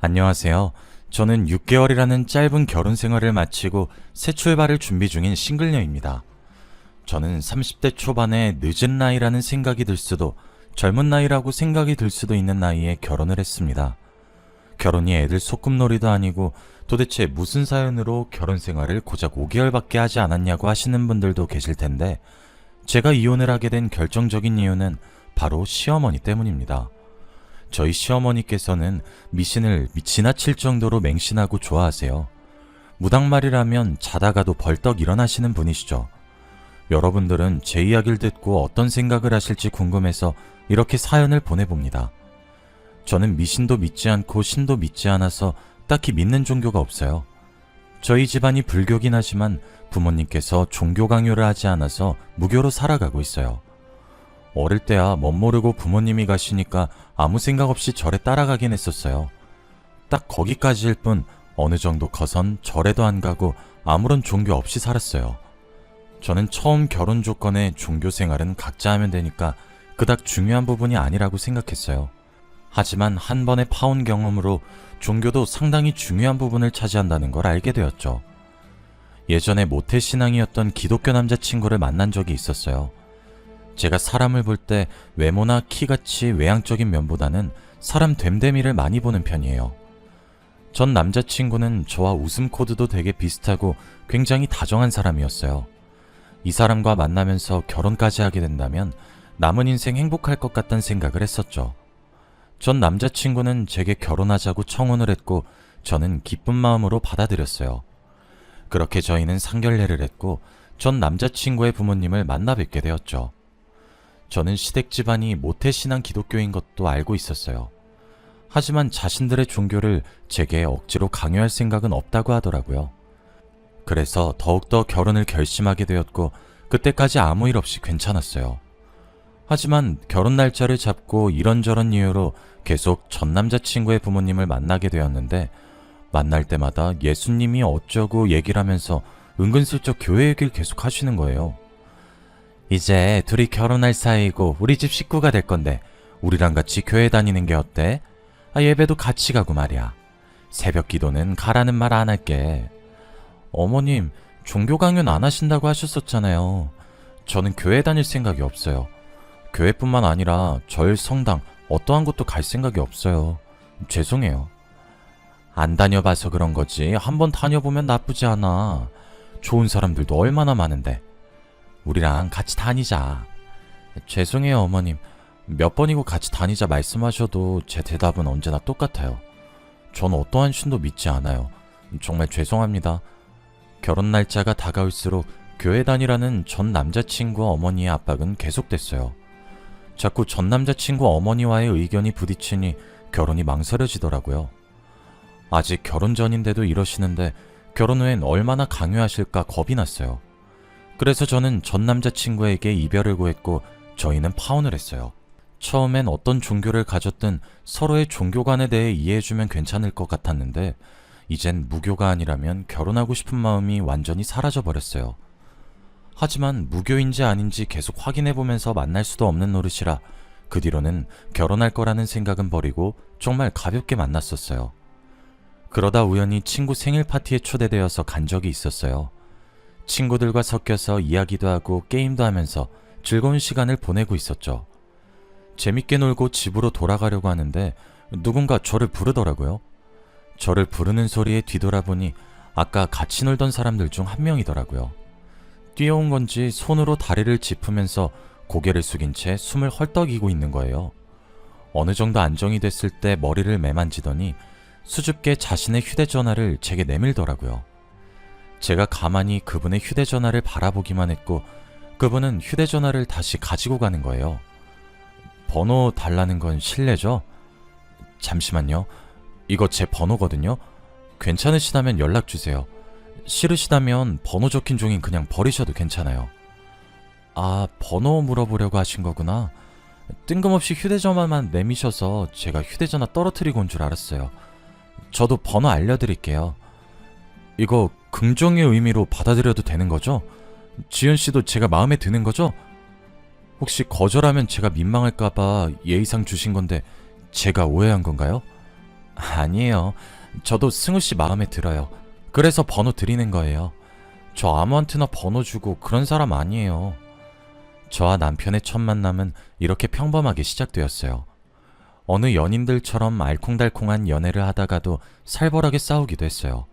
안녕하세요. 저는 6개월이라는 짧은 결혼 생활을 마치고 새 출발을 준비 중인 싱글녀입니다. 저는 30대 초반에 늦은 나이라는 생각이 들 수도 젊은 나이라고 생각이 들 수도 있는 나이에 결혼을 했습니다. 결혼이 애들 소꿉놀이도 아니고 도대체 무슨 사연으로 결혼 생활을 고작 5개월밖에 하지 않았냐고 하시는 분들도 계실 텐데 제가 이혼을 하게 된 결정적인 이유는 바로 시어머니 때문입니다. 저희 시어머니께서는 미신을 지나칠 정도로 맹신하고 좋아하세요. 무당말이라면 자다가도 벌떡 일어나시는 분이시죠. 여러분들은 제 이야기를 듣고 어떤 생각을 하실지 궁금해서 이렇게 사연을 보내봅니다. 저는 미신도 믿지 않고 신도 믿지 않아서 딱히 믿는 종교가 없어요. 저희 집안이 불교긴 하지만 부모님께서 종교 강요를 하지 않아서 무교로 살아가고 있어요. 어릴 때야 멋모르고 부모님이 가시니까 아무 생각 없이 절에 따라가긴 했었어요. 딱 거기까지일 뿐 어느 정도 커선 절에도 안 가고 아무런 종교 없이 살았어요. 저는 처음 결혼 조건에 종교 생활은 각자 하면 되니까 그닥 중요한 부분이 아니라고 생각했어요. 하지만 한 번의 파혼 경험으로 종교도 상당히 중요한 부분을 차지한다는 걸 알게 되었죠. 예전에 모태신앙이었던 기독교 남자친구를 만난 적이 있었어요. 제가 사람을 볼 때 외모나 키같이 외향적인 면보다는 사람 됨됨이를 많이 보는 편이에요. 전 남자친구는 저와 웃음 코드도 되게 비슷하고 굉장히 다정한 사람이었어요. 이 사람과 만나면서 결혼까지 하게 된다면 남은 인생 행복할 것 같다는 생각을 했었죠. 전 남자친구는 제게 결혼하자고 청혼을 했고 저는 기쁜 마음으로 받아들였어요. 그렇게 저희는 상견례를 했고 전 남자친구의 부모님을 만나 뵙게 되었죠. 저는 시댁 집안이 모태신앙 기독교인 것도 알고 있었어요. 하지만 자신들의 종교를 제게 억지로 강요할 생각은 없다고 하더라고요. 그래서 더욱더 결혼을 결심하게 되었고 그때까지 아무 일 없이 괜찮았어요. 하지만 결혼 날짜를 잡고 이런저런 이유로 계속 전 남자친구의 부모님을 만나게 되었는데 만날 때마다 예수님이 어쩌고 얘기를 하면서 은근슬쩍 교회 얘기를 계속 하시는 거예요. 이제 둘이 결혼할 사이고 우리 집 식구가 될 건데 우리랑 같이 교회 다니는 게 어때? 예배도 같이 가고 말이야. 새벽 기도는 가라는 말 안 할게. 어머님, 종교 강요는 안 하신다고 하셨었잖아요. 저는 교회 다닐 생각이 없어요. 교회뿐만 아니라 절, 성당, 어떠한 곳도 갈 생각이 없어요. 죄송해요. 안 다녀봐서 그런 거지. 한번 다녀보면 나쁘지 않아. 좋은 사람들도 얼마나 많은데. 우리랑 같이 다니자. 죄송해요, 어머님. 몇 번이고 같이 다니자 말씀하셔도 제 대답은 언제나 똑같아요. 전 어떠한 신도 믿지 않아요. 정말 죄송합니다. 결혼 날짜가 다가올수록 교회 다니라는 전 남자친구와 어머니의 압박은 계속됐어요. 자꾸 전 남자친구 어머니와의 의견이 부딪히니 결혼이 망설여지더라고요. 아직 결혼 전인데도 이러시는데 결혼 후엔 얼마나 강요하실까 겁이 났어요. 그래서 저는 전 남자친구에게 이별을 구했고 저희는 파혼을 했어요. 처음엔 어떤 종교를 가졌든 서로의 종교관에 대해 이해해주면 괜찮을 것 같았는데 이젠 무교가 아니라면 결혼하고 싶은 마음이 완전히 사라져버렸어요. 하지만 무교인지 아닌지 계속 확인해보면서 만날 수도 없는 노릇이라 그 뒤로는 결혼할 거라는 생각은 버리고 정말 가볍게 만났었어요. 그러다 우연히 친구 생일 파티에 초대되어서 간 적이 있었어요. 친구들과 섞여서 이야기도 하고 게임도 하면서 즐거운 시간을 보내고 있었죠. 재밌게 놀고 집으로 돌아가려고 하는데 누군가 저를 부르더라고요. 저를 부르는 소리에 뒤돌아보니 아까 같이 놀던 사람들 중 한 명이더라고요. 뛰어온 건지 손으로 다리를 짚으면서 고개를 숙인 채 숨을 헐떡이고 있는 거예요. 어느 정도 안정이 됐을 때 머리를 매만지더니 수줍게 자신의 휴대전화를 제게 내밀더라고요. 제가 가만히 그분의 휴대전화를 바라보기만 했고 그분은 휴대전화를 다시 가지고 가는 거예요. 번호 달라는 건 실례죠? 잠시만요. 이거 제 번호거든요. 괜찮으시다면 연락주세요. 싫으시다면 번호 적힌 종인 그냥 버리셔도 괜찮아요. 아, 번호 물어보려고 하신 거구나. 뜬금없이 휴대전화만 내미셔서 제가 휴대전화 떨어뜨리고 온 줄 알았어요. 저도 번호 알려드릴게요. 이거 긍정의 의미로 받아들여도 되는 거죠? 지연씨도 제가 마음에 드는 거죠? 혹시 거절하면 제가 민망할까봐 예의상 주신 건데 제가 오해한 건가요? 아니에요. 저도 승우 씨 마음에 들어요. 그래서 번호 드리는 거예요. 저 아무한테나 번호 주고 그런 사람 아니에요. 저와 남편의 첫 만남은 이렇게 평범하게 시작되었어요. 어느 연인들처럼 알콩달콩한 연애를 하다가도 살벌하게 싸우기도 했어요.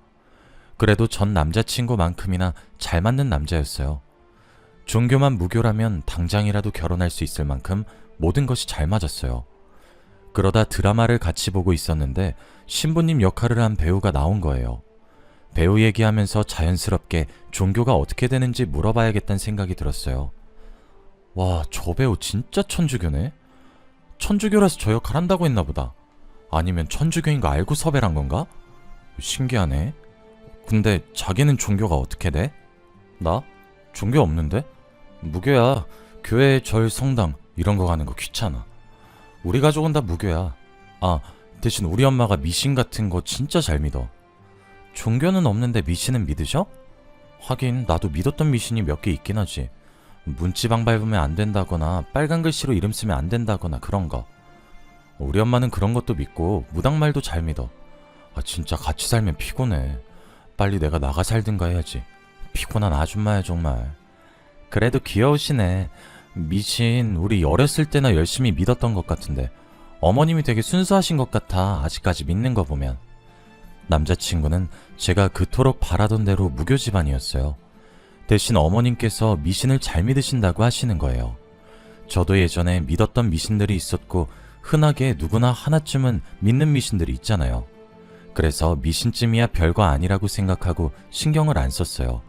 그래도 전 남자친구만큼이나 잘 맞는 남자였어요. 종교만 무교라면 당장이라도 결혼할 수 있을 만큼 모든 것이 잘 맞았어요. 그러다 드라마를 같이 보고 있었는데 신부님 역할을 한 배우가 나온 거예요. 배우 얘기하면서 자연스럽게 종교가 어떻게 되는지 물어봐야겠다는 생각이 들었어요. 와, 저 배우 진짜 천주교네? 천주교라서 저 역할 한다고 했나 보다. 아니면 천주교인 거 알고 섭외를 한 건가? 신기하네. 근데 자기는 종교가 어떻게 돼? 나? 종교 없는데? 무교야. 교회, 절, 성당 이런 거 가는 거 귀찮아. 우리 가족은 다 무교야. 아, 대신 우리 엄마가 미신 같은 거 진짜 잘 믿어. 종교는 없는데 미신은 믿으셔? 하긴 나도 믿었던 미신이 몇 개 있긴 하지. 문지방 밟으면 안 된다거나 빨간 글씨로 이름 쓰면 안 된다거나 그런 거. 우리 엄마는 그런 것도 믿고 무당말도 잘 믿어. 아, 진짜 같이 살면 피곤해. 빨리 내가 나가 살든가 해야지. 피곤한 아줌마야 정말. 그래도 귀여우시네. 미신 우리 어렸을 때나 열심히 믿었던 것 같은데 어머님이 되게 순수하신 것 같아. 아직까지 믿는 거 보면. 남자친구는 제가 그토록 바라던 대로 무교 집안이었어요. 대신 어머님께서 미신을 잘 믿으신다고 하시는 거예요. 저도 예전에 믿었던 미신들이 있었고 흔하게 누구나 하나쯤은 믿는 미신들이 있잖아요. 그래서 미신쯤이야 별거 아니라고 생각하고 신경을 안 썼어요.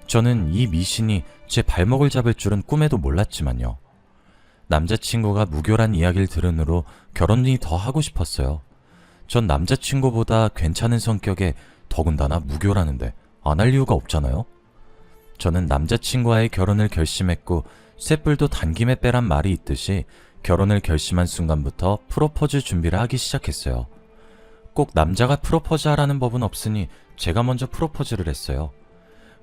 저는 이 미신이 제 발목을 잡을 줄은 꿈에도 몰랐지만요. 남자친구가 무교란 이야기를 들은 후로 결혼이 더 하고 싶었어요. 전 남자친구보다 괜찮은 성격에 더군다나 무교라는데 안 할 이유가 없잖아요. 저는 남자친구와의 결혼을 결심했고 쇳불도 단김에 빼란 말이 있듯이 결혼을 결심한 순간부터 프로포즈 준비를 하기 시작했어요. 꼭 남자가 프로포즈 하라는 법은 없으니 제가 먼저 프로포즈를 했어요.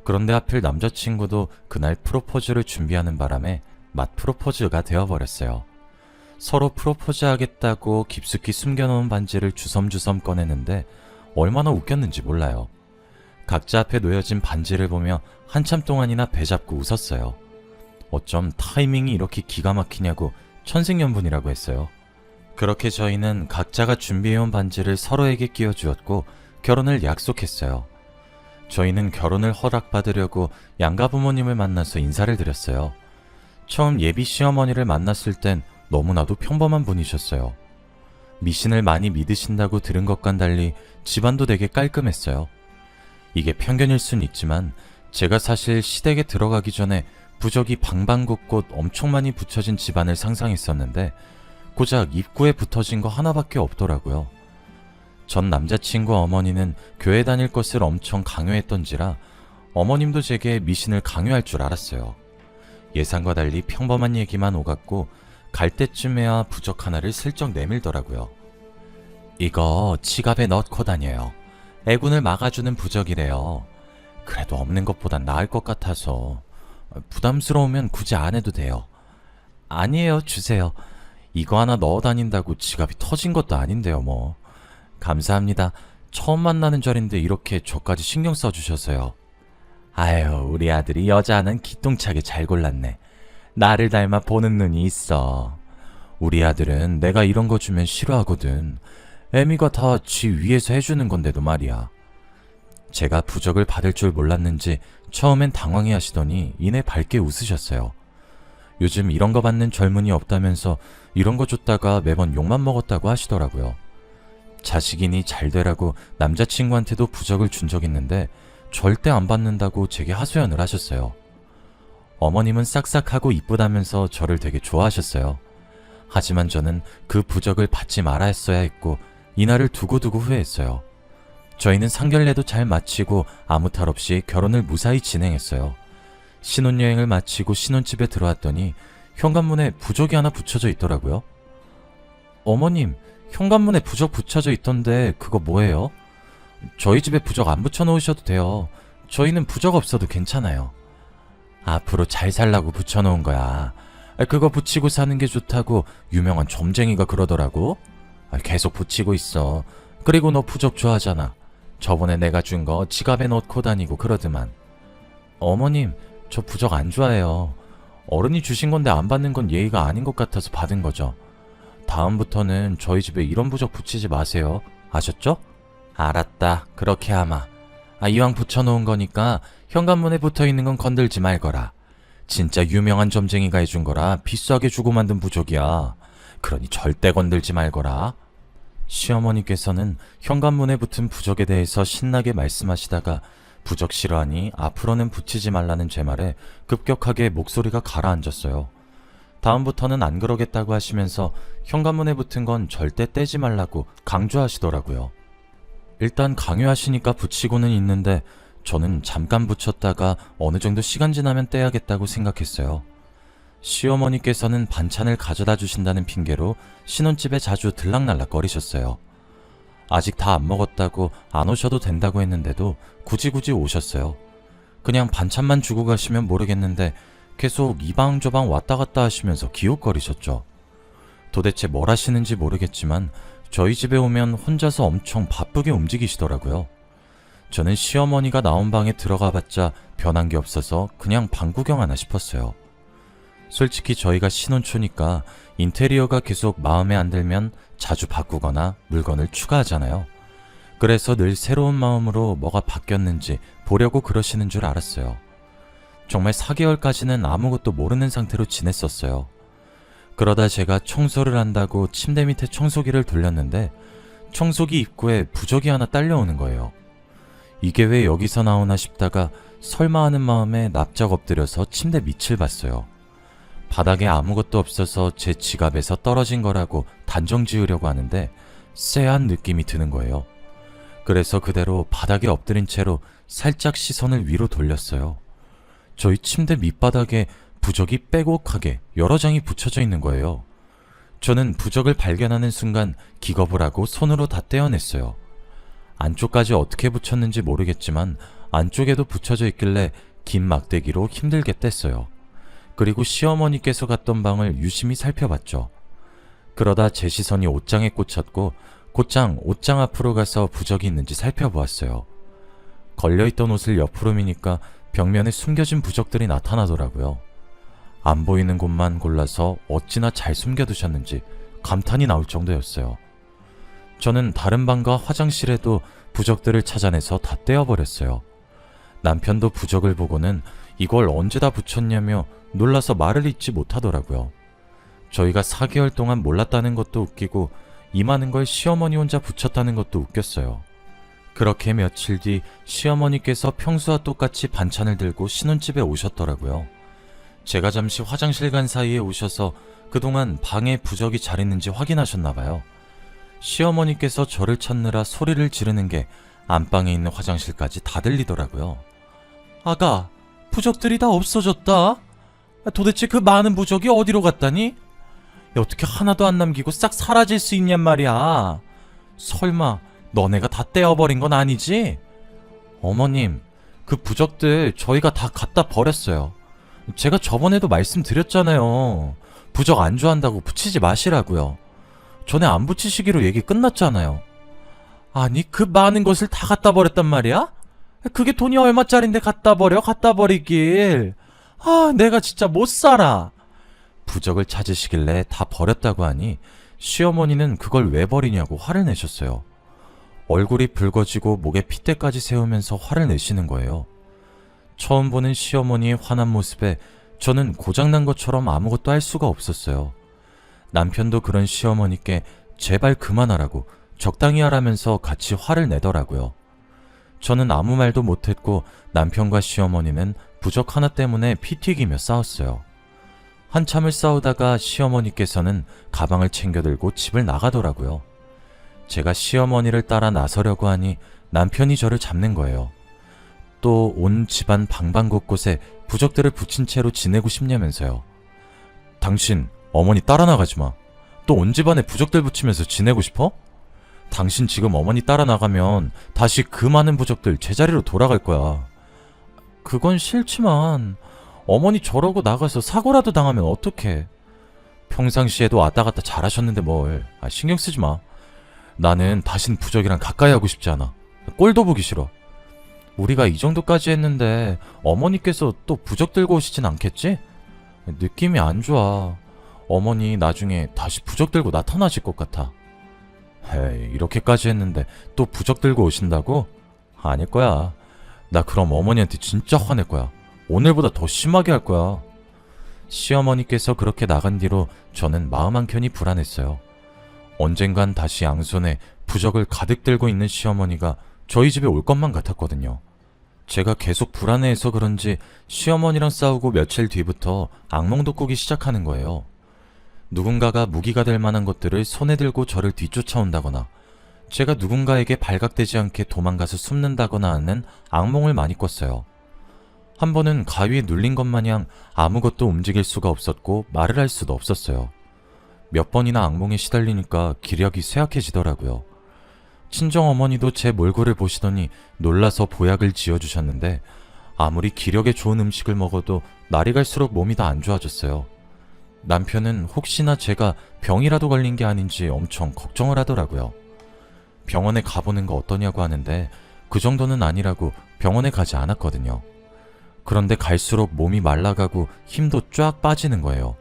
그런데 하필 남자친구도 그날 프로포즈를 준비하는 바람에 맛 프로포즈가 되어버렸어요. 서로 프로포즈 하겠다고 깊숙이 숨겨놓은 반지를 주섬주섬 꺼내는데 얼마나 웃겼는지 몰라요. 각자 앞에 놓여진 반지를 보며 한참 동안이나 배 잡고 웃었어요. 어쩜 타이밍이 이렇게 기가 막히냐고 천생연분이라고 했어요. 그렇게 저희는 각자가 준비해온 반지를 서로에게 끼워주었고 결혼을 약속했어요. 저희는 결혼을 허락받으려고 양가 부모님을 만나서 인사를 드렸어요. 처음 예비 시어머니를 만났을 땐 너무나도 평범한 분이셨어요. 미신을 많이 믿으신다고 들은 것과는 달리 집안도 되게 깔끔했어요. 이게 편견일 순 있지만 제가 사실 시댁에 들어가기 전에 부적이 방방곳곳 엄청 많이 붙여진 집안을 상상했었는데 고작 입구에 붙어진 거 하나밖에 없더라고요. 전 남자친구 어머니는 교회 다닐 것을 엄청 강요했던지라 어머님도 제게 미신을 강요할 줄 알았어요. 예상과 달리 평범한 얘기만 오갔고 갈 때쯤에야 부적 하나를 슬쩍 내밀더라고요. 이거 지갑에 넣고 다녀요. 애군을 막아주는 부적이래요. 그래도 없는 것보단 나을 것 같아서. 부담스러우면 굳이 안 해도 돼요. 아니에요, 주세요. 이거 하나 넣어 다닌다고 지갑이 터진 것도 아닌데요, 뭐. 감사합니다. 처음 만나는 절인데 이렇게 저까지 신경 써주셔서요. 아유, 우리 아들이 여자는 기똥차게 잘 골랐네. 나를 닮아 보는 눈이 있어. 우리 아들은 내가 이런 거 주면 싫어하거든. 애미가 다 지 위에서 해주는 건데도 말이야. 제가 부적을 받을 줄 몰랐는지 처음엔 당황해 하시더니 이내 밝게 웃으셨어요. 요즘 이런 거 받는 젊은이 없다면서 이런 거 줬다가 매번 욕만 먹었다고 하시더라고요. 자식이니 잘 되라고 남자친구한테도 부적을 준 적 있는데 절대 안 받는다고 제게 하소연을 하셨어요. 어머님은 싹싹하고 이쁘다면서 저를 되게 좋아하셨어요. 하지만 저는 그 부적을 받지 말아야 했고 이날을 두고두고 후회했어요. 저희는 상견례도 잘 마치고 아무 탈 없이 결혼을 무사히 진행했어요. 신혼여행을 마치고 신혼집에 들어왔더니 현관문에 부적이 하나 붙여져 있더라고요. 어머님, 현관문에 부적 붙여져 있던데 그거 뭐예요? 저희 집에 부적 안 붙여놓으셔도 돼요. 저희는 부적 없어도 괜찮아요. 앞으로 잘 살라고 붙여놓은 거야. 그거 붙이고 사는 게 좋다고 유명한 점쟁이가 그러더라고. 계속 붙이고 있어. 그리고 너 부적 좋아하잖아. 저번에 내가 준 거 지갑에 넣고 다니고 그러더만. 어머님, 저 부적 안 좋아해요. 어른이 주신 건데 안 받는 건 예의가 아닌 것 같아서 받은 거죠. 다음부터는 저희 집에 이런 부적 붙이지 마세요. 아셨죠? 알았다. 그렇게 하마. 이왕 붙여놓은 거니까 현관문에 붙어있는 건 건들지 말거라. 진짜 유명한 점쟁이가 해준 거라 비싸게 주고 만든 부적이야. 그러니 절대 건들지 말거라. 시어머니께서는 현관문에 붙은 부적에 대해서 신나게 말씀하시다가 부적 싫어하니 앞으로는 붙이지 말라는 제 말에 급격하게 목소리가 가라앉았어요. 다음부터는 안 그러겠다고 하시면서 현관문에 붙은 건 절대 떼지 말라고 강조하시더라고요. 일단 강요하시니까 붙이고는 있는데 저는 잠깐 붙였다가 어느 정도 시간 지나면 떼야겠다고 생각했어요. 시어머니께서는 반찬을 가져다 주신다는 핑계로 신혼집에 자주 들락날락 거리셨어요. 아직 다 안 먹었다고 안 오셔도 된다고 했는데도 굳이 오셨어요. 그냥 반찬만 주고 가시면 모르겠는데 계속 이 방 저 방 왔다 갔다 하시면서 기웃거리셨죠. 도대체 뭘 하시는지 모르겠지만 저희 집에 오면 혼자서 엄청 바쁘게 움직이시더라고요. 저는 시어머니가 나온 방에 들어가 봤자 변한 게 없어서 그냥 방 구경 하나 싶었어요. 솔직히 저희가 신혼초니까 인테리어가 계속 마음에 안 들면 자주 바꾸거나 물건을 추가하잖아요. 그래서 늘 새로운 마음으로 뭐가 바뀌었는지 보려고 그러시는 줄 알았어요. 정말 4개월까지는 아무것도 모르는 상태로 지냈었어요. 그러다 제가 청소를 한다고 침대 밑에 청소기를 돌렸는데 청소기 입구에 부적이 하나 딸려오는 거예요. 이게 왜 여기서 나오나 싶다가 설마 하는 마음에 납작 엎드려서 침대 밑을 봤어요. 바닥에 아무것도 없어서 제 지갑에서 떨어진 거라고 단정 지으려고 하는데 쎄한 느낌이 드는 거예요. 그래서 그대로 바닥에 엎드린 채로 살짝 시선을 위로 돌렸어요. 저희 침대 밑바닥에 부적이 빼곡하게 여러 장이 붙여져 있는 거예요. 저는 부적을 발견하는 순간 기겁을 하고 손으로 다 떼어냈어요. 안쪽까지 어떻게 붙였는지 모르겠지만 안쪽에도 붙여져 있길래 긴 막대기로 힘들게 뗐어요. 그리고 시어머니께서 갔던 방을 유심히 살펴봤죠. 그러다 제 시선이 옷장에 꽂혔고 곧장 옷장 앞으로 가서 부적이 있는지 살펴보았어요. 걸려있던 옷을 옆으로 미니까 벽면에 숨겨진 부적들이 나타나더라고요. 안 보이는 곳만 골라서 어찌나 잘 숨겨두셨는지 감탄이 나올 정도였어요. 저는 다른 방과 화장실에도 부적들을 찾아내서 다 떼어버렸어요. 남편도 부적을 보고는 이걸 언제 다 붙였냐며 놀라서 말을 잇지 못하더라고요. 저희가 4개월 동안 몰랐다는 것도 웃기고 이 많은 걸 시어머니 혼자 붙였다는 것도 웃겼어요. 그렇게 며칠 뒤 시어머니께서 평소와 똑같이 반찬을 들고 신혼집에 오셨더라고요. 제가 잠시 화장실 간 사이에 오셔서 그동안 방에 부적이 잘 있는지 확인하셨나봐요. 시어머니께서 저를 찾느라 소리를 지르는 게 안방에 있는 화장실까지 다 들리더라고요. 아가, 부적들이 다 없어졌다. 도대체 그 많은 부적이 어디로 갔다니? 어떻게 하나도 안 남기고 싹 사라질 수 있냔 말이야. 설마 너네가 다 떼어버린 건 아니지? 어머님, 그 부적들 저희가 다 갖다 버렸어요. 제가 저번에도 말씀드렸잖아요. 부적 안 좋아한다고 붙이지 마시라고요. 전에 안 붙이시기로 얘기 끝났잖아요. 아니, 그 많은 것을 다 갖다 버렸단 말이야? 그게 돈이 얼마짜린데 갖다 버리길. 내가 진짜 못 살아. 부적을 찾으시길래 다 버렸다고 하니 시어머니는 그걸 왜 버리냐고 화를 내셨어요. 얼굴이 붉어지고 목에 핏대까지 세우면서 화를 내시는 거예요. 처음 보는 시어머니의 화난 모습에 저는 고장난 것처럼 아무것도 할 수가 없었어요. 남편도 그런 시어머니께 제발 그만하라고 적당히 하라면서 같이 화를 내더라고요. 저는 아무 말도 못했고 남편과 시어머니는 부적 하나 때문에 피 튀기며 싸웠어요. 한참을 싸우다가 시어머니께서는 가방을 챙겨 들고 집을 나가더라고요. 제가 시어머니를 따라 나서려고 하니 남편이 저를 잡는 거예요. 또 온 집안 방방곳곳에 부적들을 붙인 채로 지내고 싶냐면서요. 당신 어머니 따라 나가지 마. 또 온 집안에 부적들 붙이면서 지내고 싶어? 당신 지금 어머니 따라 나가면 다시 그 많은 부적들 제자리로 돌아갈 거야. 그건 싫지만 어머니 저러고 나가서 사고라도 당하면 어떡해. 평상시에도 왔다 갔다 잘하셨는데 뭘. 신경 쓰지 마. 나는 다신 부적이랑 가까이 하고 싶지 않아. 꼴도 보기 싫어. 우리가 이 정도까지 했는데 어머니께서 또 부적 들고 오시진 않겠지? 느낌이 안 좋아. 어머니 나중에 다시 부적 들고 나타나실 것 같아. 헤이, 이렇게까지 했는데 또 부적 들고 오신다고? 아닐 거야. 나 그럼 어머니한테 진짜 화낼 거야. 오늘보다 더 심하게 할 거야. 시어머니께서 그렇게 나간 뒤로 저는 마음 한켠이 불안했어요. 언젠간 다시 양손에 부적을 가득 들고 있는 시어머니가 저희 집에 올 것만 같았거든요. 제가 계속 불안해해서 그런지 시어머니랑 싸우고 며칠 뒤부터 악몽도 꾸기 시작하는 거예요. 누군가가 무기가 될 만한 것들을 손에 들고 저를 뒤쫓아온다거나 제가 누군가에게 발각되지 않게 도망가서 숨는다거나 하는 악몽을 많이 꿨어요. 한 번은 가위에 눌린 것 마냥 아무것도 움직일 수가 없었고 말을 할 수도 없었어요. 몇 번이나 악몽에 시달리니까 기력이 쇠약해지더라고요. 친정어머니도 제 몰골을 보시더니 놀라서 보약을 지어주셨는데 아무리 기력에 좋은 음식을 먹어도 날이 갈수록 몸이 더 안 좋아졌어요. 남편은 혹시나 제가 병이라도 걸린 게 아닌지 엄청 걱정을 하더라고요. 병원에 가보는 거 어떠냐고 하는데 그 정도는 아니라고 병원에 가지 않았거든요. 그런데 갈수록 몸이 말라가고 힘도 쫙 빠지는 거예요.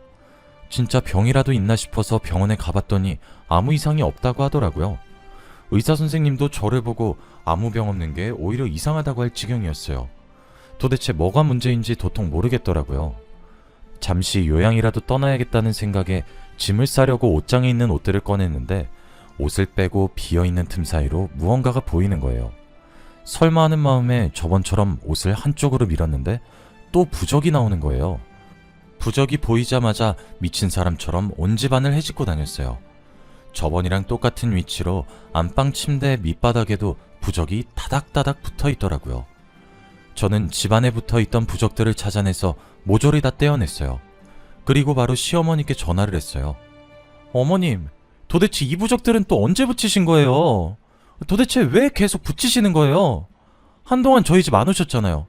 진짜 병이라도 있나 싶어서 병원에 가봤더니 아무 이상이 없다고 하더라고요. 의사 선생님도 저를 보고 아무 병 없는 게 오히려 이상하다고 할 지경이었어요. 도대체 뭐가 문제인지 도통 모르겠더라고요. 잠시 요양이라도 떠나야겠다는 생각에 짐을 싸려고 옷장에 있는 옷들을 꺼냈는데 옷을 빼고 비어있는 틈 사이로 무언가가 보이는 거예요. 설마 하는 마음에 저번처럼 옷을 한쪽으로 밀었는데 또 부적이 나오는 거예요. 부적이 보이자마자 미친 사람처럼 온 집안을 헤집고 다녔어요. 저번이랑 똑같은 위치로 안방 침대 밑바닥에도 부적이 다닥다닥 붙어 있더라고요. 저는 집안에 붙어 있던 부적들을 찾아내서 모조리 다 떼어냈어요. 그리고 바로 시어머니께 전화를 했어요. 어머님, 도대체 이 부적들은 또 언제 붙이신 거예요? 도대체 왜 계속 붙이시는 거예요? 한동안 저희 집 안 오셨잖아요.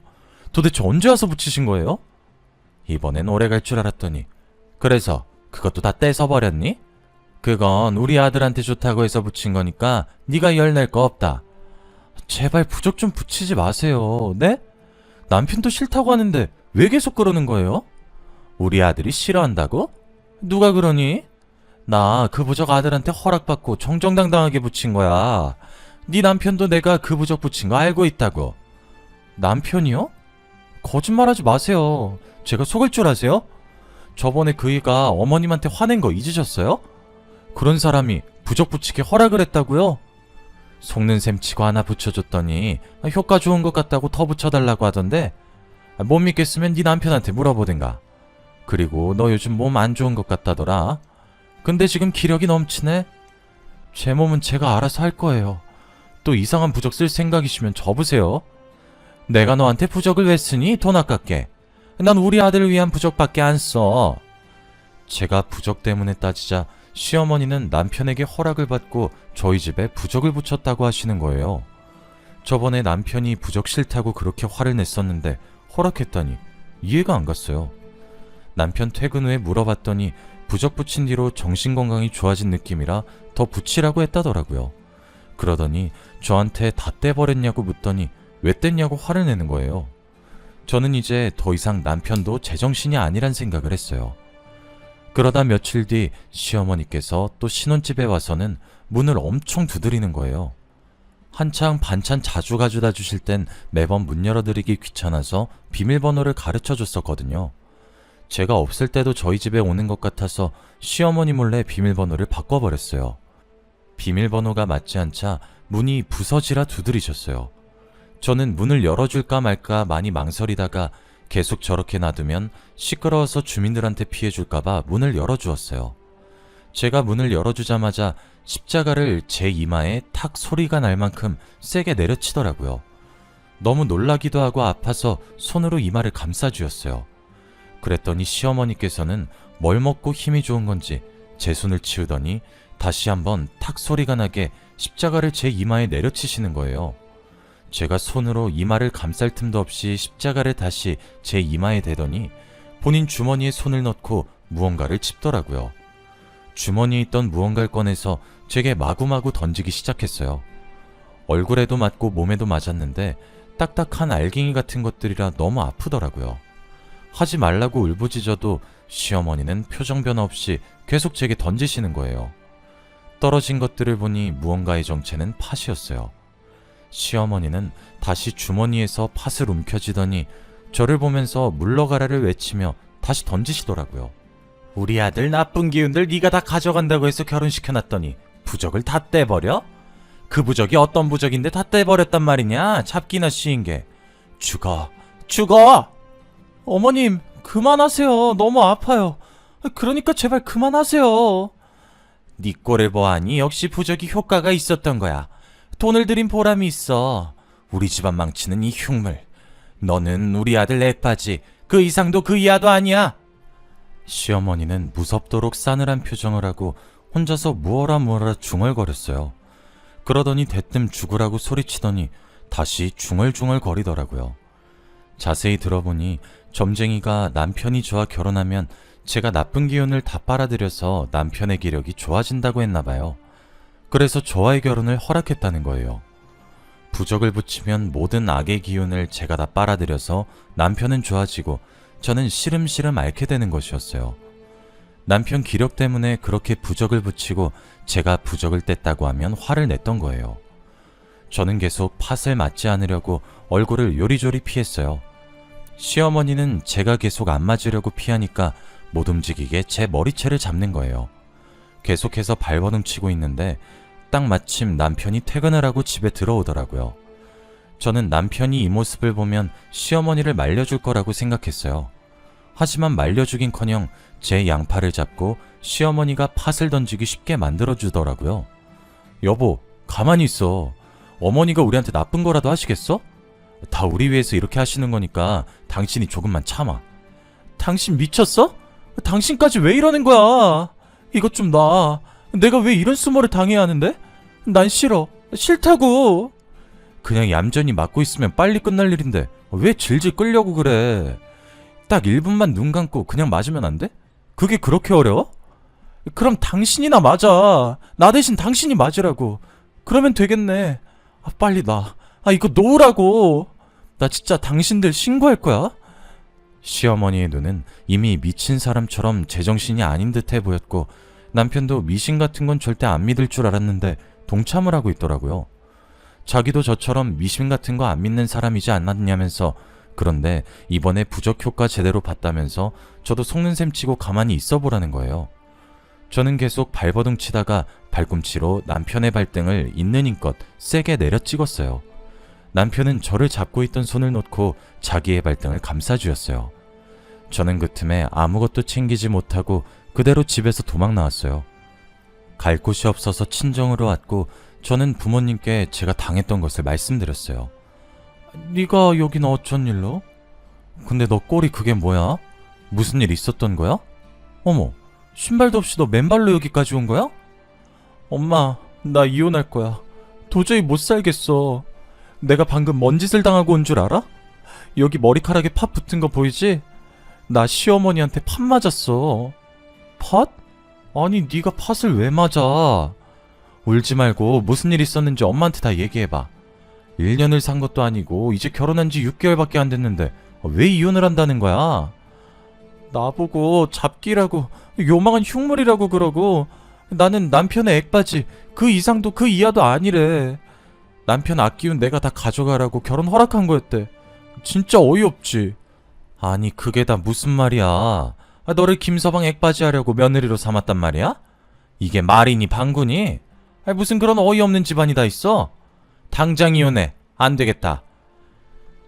도대체 언제 와서 붙이신 거예요? 이번엔 오래 갈 줄 알았더니 그래서 그것도 다 떼서버렸니? 그건 우리 아들한테 좋다고 해서 붙인 거니까 네가 열낼 거 없다. 제발 부적 좀 붙이지 마세요. 네? 남편도 싫다고 하는데 왜 계속 그러는 거예요? 우리 아들이 싫어한다고? 누가 그러니? 나 그 부적 아들한테 허락받고 정정당당하게 붙인 거야. 네 남편도 내가 그 부적 붙인 거 알고 있다고. 남편이요? 거짓말하지 마세요. 제가 속을 줄 아세요? 저번에 그이가 어머님한테 화낸 거 잊으셨어요? 그런 사람이 부적 붙이게 허락을 했다고요? 속는 셈 치고 하나 붙여줬더니 효과 좋은 것 같다고 더 붙여달라고 하던데 못 믿겠으면 네 남편한테 물어보든가. 그리고 너 요즘 몸 안 좋은 것 같다더라. 근데 지금 기력이 넘치네. 제 몸은 제가 알아서 할 거예요. 또 이상한 부적 쓸 생각이시면 접으세요. 내가 너한테 부적을 왜 쓰니? 돈 아깝게. 난 우리 아들을 위한 부적밖에 안 써. 제가 부적 때문에 따지자 시어머니는 남편에게 허락을 받고 저희 집에 부적을 붙였다고 하시는 거예요. 저번에 남편이 부적 싫다고 그렇게 화를 냈었는데 허락했다니 이해가 안 갔어요. 남편 퇴근 후에 물어봤더니 부적 붙인 뒤로 정신건강이 좋아진 느낌이라 더 붙이라고 했다더라고요. 그러더니 저한테 다 떼버렸냐고 묻더니 왜 뗐냐고 화를 내는 거예요. 저는 이제 더 이상 남편도 제정신이 아니란 생각을 했어요. 그러다 며칠 뒤 시어머니께서 또 신혼집에 와서는 문을 엄청 두드리는 거예요. 한창 반찬 자주 가져다 주실 땐 매번 문 열어드리기 귀찮아서 비밀번호를 가르쳐 줬었거든요. 제가 없을 때도 저희 집에 오는 것 같아서 시어머니 몰래 비밀번호를 바꿔버렸어요. 비밀번호가 맞지 않자 문이 부서지라 두드리셨어요. 저는 문을 열어줄까 말까 많이 망설이다가 계속 저렇게 놔두면 시끄러워서 주민들한테 피해줄까봐 문을 열어주었어요. 제가 문을 열어주자마자 십자가를 제 이마에 탁 소리가 날 만큼 세게 내려치더라고요. 너무 놀라기도 하고 아파서 손으로 이마를 감싸주었어요. 그랬더니 시어머니께서는 뭘 먹고 힘이 좋은 건지 제 손을 치우더니 다시 한번 탁 소리가 나게 십자가를 제 이마에 내려치시는 거예요. 제가 손으로 이마를 감쌀 틈도 없이 십자가를 다시 제 이마에 대더니 본인 주머니에 손을 넣고 무언가를 찝더라고요. 주머니에 있던 무언가를 꺼내서 제게 마구마구 던지기 시작했어요. 얼굴에도 맞고 몸에도 맞았는데 딱딱한 알갱이 같은 것들이라 너무 아프더라고요. 하지 말라고 울부짖어도 시어머니는 표정 변화 없이 계속 제게 던지시는 거예요. 떨어진 것들을 보니 무언가의 정체는 팥이었어요. 시어머니는 다시 주머니에서 팥을 움켜쥐더니 저를 보면서 물러가라를 외치며 다시 던지시더라고요. 우리 아들 나쁜 기운들 네가 다 가져간다고 해서 결혼시켜놨더니 부적을 다 떼버려? 그 부적이 어떤 부적인데 다 떼버렸단 말이냐? 잡기나 씌인 게. 죽어! 죽어! 어머님 그만하세요. 너무 아파요. 그러니까 제발 그만하세요. 네 꼴을 보아하니 역시 부적이 효과가 있었던 거야. 돈을 들인 보람이 있어. 우리 집안 망치는 이 흉물. 너는 우리 아들 애빠지. 그 이상도 그 이하도 아니야. 시어머니는 무섭도록 싸늘한 표정을 하고 혼자서 무어라 중얼거렸어요. 그러더니 대뜸 죽으라고 소리치더니 다시 중얼중얼 거리더라고요. 자세히 들어보니 점쟁이가 남편이 저와 결혼하면 제가 나쁜 기운을 다 빨아들여서 남편의 기력이 좋아진다고 했나봐요. 그래서 저와의 결혼을 허락했다는 거예요. 부적을 붙이면 모든 악의 기운을 제가 다 빨아들여서 남편은 좋아지고 저는 시름시름 앓게 되는 것이었어요. 남편 기력 때문에 그렇게 부적을 붙이고 제가 부적을 뗐다고 하면 화를 냈던 거예요. 저는 계속 팥을 맞지 않으려고 얼굴을 요리조리 피했어요. 시어머니는 제가 계속 안 맞으려고 피하니까 못 움직이게 제 머리채를 잡는 거예요. 계속해서 발버둥 치고 있는데 딱 마침 남편이 퇴근을 하고 집에 들어오더라고요. 저는 남편이 이 모습을 보면 시어머니를 말려줄 거라고 생각했어요. 하지만 말려주긴커녕 제 양팔을 잡고 시어머니가 팥을 던지기 쉽게 만들어주더라고요. 여보, 가만히 있어. 어머니가 우리한테 나쁜 거라도 하시겠어? 다 우리 위해서 이렇게 하시는 거니까 당신이 조금만 참아. 당신 미쳤어? 당신까지 왜 이러는 거야? 이것 좀 놔. 내가 왜 이런 수모를 당해야 하는데? 난 싫어. 싫다고. 그냥 얌전히 맞고 있으면 빨리 끝날 일인데 왜 질질 끌려고 그래? 딱 1분만 눈 감고 그냥 맞으면 안 돼? 그게 그렇게 어려워? 그럼 당신이나 맞아. 나 대신 당신이 맞으라고. 그러면 되겠네. 빨리 놔. 이거 놓으라고. 나 진짜 당신들 신고할 거야. 시어머니의 눈은 이미 미친 사람처럼 제정신이 아닌 듯해 보였고 남편도 미신 같은 건 절대 안 믿을 줄 알았는데 동참을 하고 있더라고요. 자기도 저처럼 미신 같은 거 안 믿는 사람이지 않았냐면서 그런데 이번에 부적 효과 제대로 봤다면서 저도 속는 셈 치고 가만히 있어 보라는 거예요. 저는 계속 발버둥 치다가 발꿈치로 남편의 발등을 있는 힘껏 세게 내려 찍었어요. 남편은 저를 잡고 있던 손을 놓고 자기의 발등을 감싸주었어요. 저는 그 틈에 아무것도 챙기지 못하고 그대로 집에서 도망 나왔어요. 갈 곳이 없어서 친정으로 왔고 저는 부모님께 제가 당했던 것을 말씀드렸어요. 네가 여긴 어쩐 일로? 근데 너 꼴이 그게 뭐야? 무슨 일 있었던 거야? 어머, 신발도 없이 너 맨발로 여기까지 온 거야? 엄마, 나 이혼할 거야. 도저히 못 살겠어. 내가 방금 뭔 짓을 당하고 온 줄 알아? 여기 머리카락에 팥 붙은 거 보이지? 나 시어머니한테 팥 맞았어. 팥? 아니 네가 팥을 왜 맞아? 울지 말고 무슨 일 있었는지 엄마한테 다 얘기해봐. 1년을 산 것도 아니고 이제 결혼한 지 6개월밖에 안 됐는데 왜 이혼을 한다는 거야? 나보고 잡기라고 요망한 흉물이라고 그러고 나는 남편의 액바지 그 이상도 그 이하도 아니래. 남편 아끼운 내가 다 가져가라고 결혼 허락한 거였대. 진짜 어이없지. 아니 그게 다 무슨 말이야. 너를 김서방 액바지 하려고 며느리로 삼았단 말이야? 이게 말이니 방구니? 무슨 그런 어이없는 집안이 다 있어? 당장 이혼해. 안 되겠다.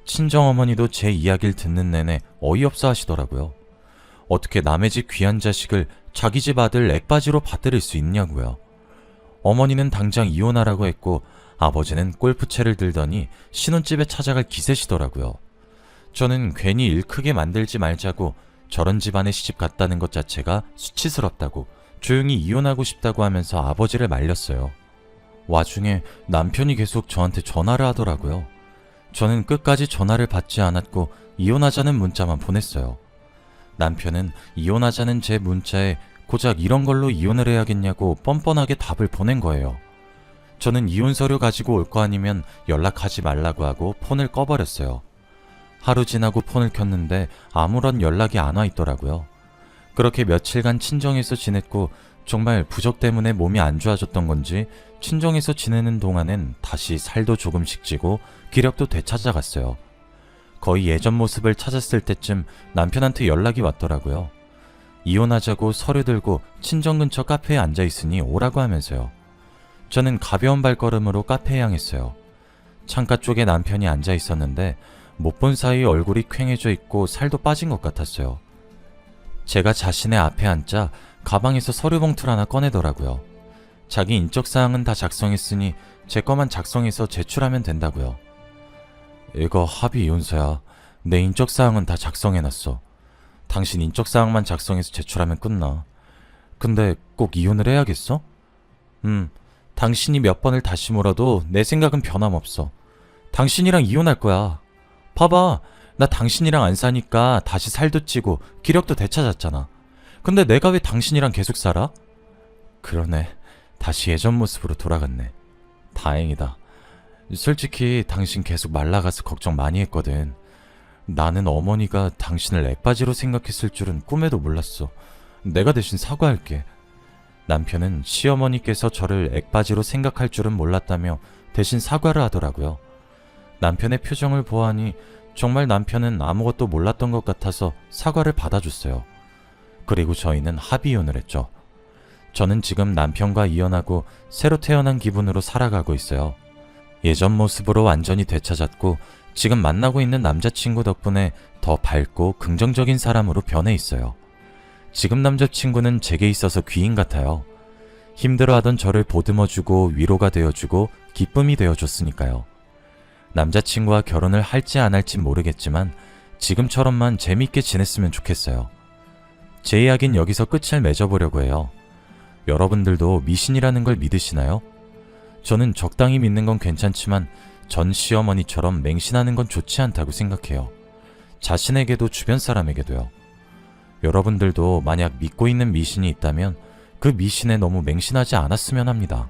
친정어머니도 제 이야기를 듣는 내내 어이없어 하시더라고요. 어떻게 남의 집 귀한 자식을 자기 집 아들 액바지로 받들일 수 있냐고요. 어머니는 당장 이혼하라고 했고 아버지는 골프채를 들더니 신혼집에 찾아갈 기세시더라고요. 저는 괜히 일 크게 만들지 말자고 저런 집안에 시집 갔다는 것 자체가 수치스럽다고 조용히 이혼하고 싶다고 하면서 아버지를 말렸어요. 와중에 남편이 계속 저한테 전화를 하더라고요. 저는 끝까지 전화를 받지 않았고 이혼하자는 문자만 보냈어요. 남편은 이혼하자는 제 문자에 고작 이런 걸로 이혼을 해야겠냐고 뻔뻔하게 답을 보낸 거예요. 저는 이혼 서류 가지고 올 거 아니면 연락하지 말라고 하고 폰을 꺼버렸어요. 하루 지나고 폰을 켰는데 아무런 연락이 안 와 있더라고요. 그렇게 며칠간 친정에서 지냈고 정말 부적 때문에 몸이 안 좋아졌던 건지 친정에서 지내는 동안엔 다시 살도 조금씩 찌고 기력도 되찾아갔어요. 거의 예전 모습을 찾았을 때쯤 남편한테 연락이 왔더라고요. 이혼하자고 서류 들고 친정 근처 카페에 앉아있으니 오라고 하면서요. 저는 가벼운 발걸음으로 카페에 향했어요. 창가 쪽에 남편이 앉아있었는데 못 본 사이 얼굴이 퀭해져 있고 살도 빠진 것 같았어요. 제가 자신의 앞에 앉자 가방에서 서류 봉투를 하나 꺼내더라고요. 자기 인적사항은 다 작성했으니 제 거만 작성해서 제출하면 된다고요. 이거 합의 이혼서야. 내 인적사항은 다 작성해놨어. 당신 인적사항만 작성해서 제출하면 끝나. 근데 꼭 이혼을 해야겠어? 당신이 몇 번을 다시 물어도 내 생각은 변함없어. 당신이랑 이혼할 거야. 봐봐, 나 당신이랑 안 사니까 다시 살도 찌고 기력도 되찾았잖아. 근데 내가 왜 당신이랑 계속 살아? 그러네. 다시 예전 모습으로 돌아갔네. 다행이다. 솔직히 당신 계속 말라가서 걱정 많이 했거든. 나는 어머니가 당신을 액바지로 생각했을 줄은 꿈에도 몰랐어. 내가 대신 사과할게. 남편은 시어머니께서 저를 액바지로 생각할 줄은 몰랐다며 대신 사과를 하더라고요. 남편의 표정을 보아하니 정말 남편은 아무것도 몰랐던 것 같아서 사과를 받아줬어요. 그리고 저희는 합의 이혼을 했죠. 저는 지금 남편과 이혼하고 새로 태어난 기분으로 살아가고 있어요. 예전 모습으로 완전히 되찾았고 지금 만나고 있는 남자친구 덕분에 더 밝고 긍정적인 사람으로 변해 있어요. 지금 남자친구는 제게 있어서 귀인 같아요. 힘들어하던 저를 보듬어주고 위로가 되어주고 기쁨이 되어줬으니까요. 남자친구와 결혼을 할지 안 할지 모르겠지만 지금처럼만 재밌게 지냈으면 좋겠어요. 제 이야기는 여기서 끝을 맺어보려고 해요. 여러분들도 미신이라는 걸 믿으시나요? 저는 적당히 믿는 건 괜찮지만 전 시어머니처럼 맹신하는 건 좋지 않다고 생각해요. 자신에게도 주변 사람에게도요. 여러분들도 만약 믿고 있는 미신이 있다면 그 미신에 너무 맹신하지 않았으면 합니다.